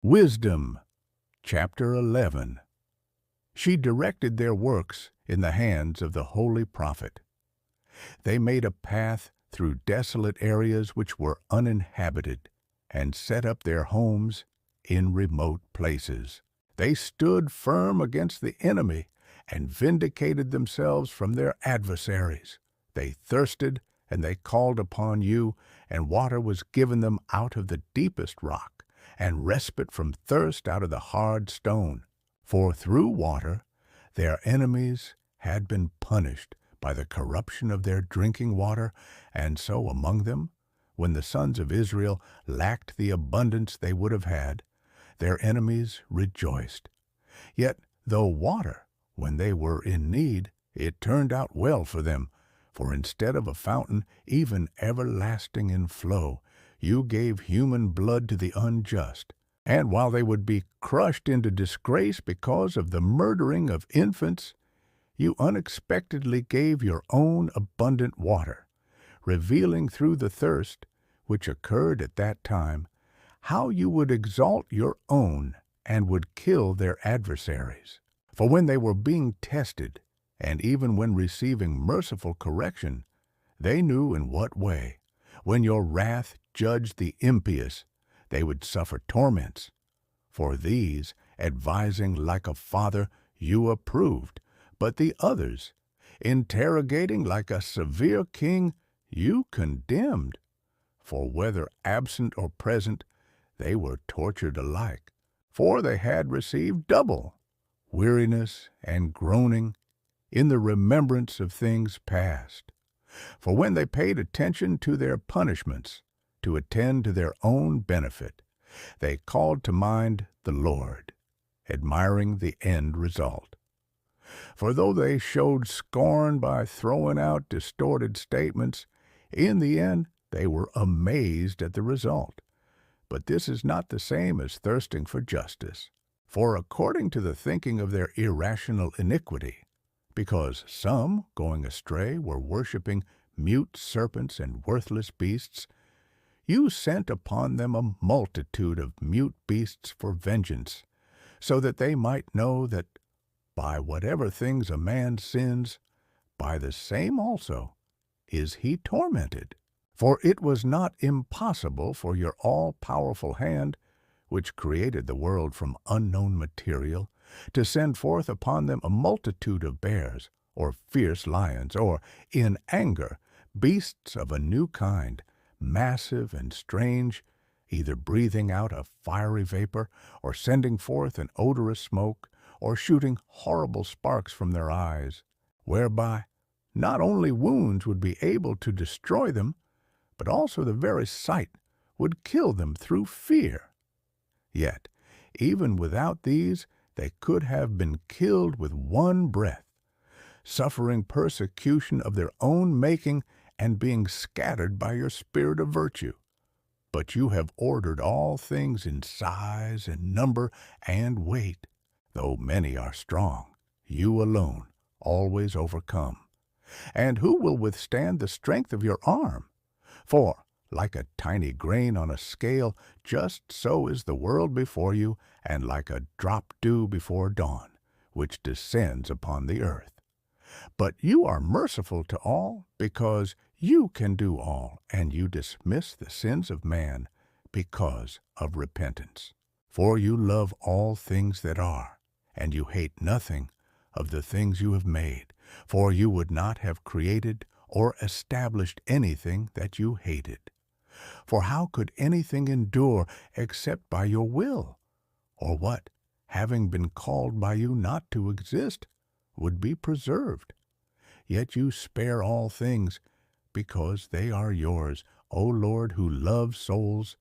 Wisdom, chapter 11. She directed their works in the hands of the holy prophet. They made a path through desolate areas which were uninhabited, and set up their homes in remote places. They stood firm against the enemy, and vindicated themselves from their adversaries. They thirsted, and they called upon you, and water was given them out of the deepest rock, and respite from thirst out of the hard stone. For through water their enemies had been punished by the corruption of their drinking water, and so among them, when the sons of Israel lacked the abundance they would have had, their enemies rejoiced. Yet though water, when they were in need, it turned out well for them, for instead of a fountain, even everlasting in flow, you gave human blood to the unjust. And while they would be crushed into disgrace because of the murdering of infants, you unexpectedly gave your own abundant water, revealing through the thirst, which occurred at that time, how you would exalt your own and would kill their adversaries. For when they were being tested, and even when receiving merciful correction, they knew in what way, when your wrath judged the impious, they would suffer torments. For these, advising like a father, you approved, but the others, interrogating like a severe king, you condemned. For whether absent or present, they were tortured alike, for they had received double, weariness and groaning, in the remembrance of things past. For when they paid attention to their punishments, to attend to their own benefit, they called to mind the Lord, admiring the end result. For though they showed scorn by throwing out distorted statements, in the end they were amazed at the result. But this is not the same as thirsting for justice. For according to the thinking of their irrational iniquity, because some, going astray, were worshipping mute serpents and worthless beasts, you sent upon them a multitude of mute beasts for vengeance, so that they might know that by whatever things a man sins, by the same also is he tormented. For it was not impossible for your all-powerful hand, which created the world from unknown material, to send forth upon them a multitude of bears, or fierce lions, or, in anger, beasts of a new kind, massive and strange, either breathing out a fiery vapor, or sending forth an odorous smoke, or shooting horrible sparks from their eyes, whereby not only wounds would be able to destroy them, but also the very sight would kill them through fear. Yet, even without these, they could have been killed with one breath, suffering persecution of their own making and being scattered by your spirit of virtue. But you have ordered all things in size and number and weight. Though many are strong, you alone always overcome. And who will withstand the strength of your arm? For, like a tiny grain on a scale, just so is the world before you, and like a drop dew before dawn, which descends upon the earth. But you are merciful to all, because you can do all, and you dismiss the sins of man because of repentance. For you love all things that are, and you hate nothing of the things you have made, for you would not have created or established anything that you hated. For how could anything endure except by your will? Or what, having been called by you not to exist, would be preserved? Yet you spare all things, because they are yours, O Lord, who love souls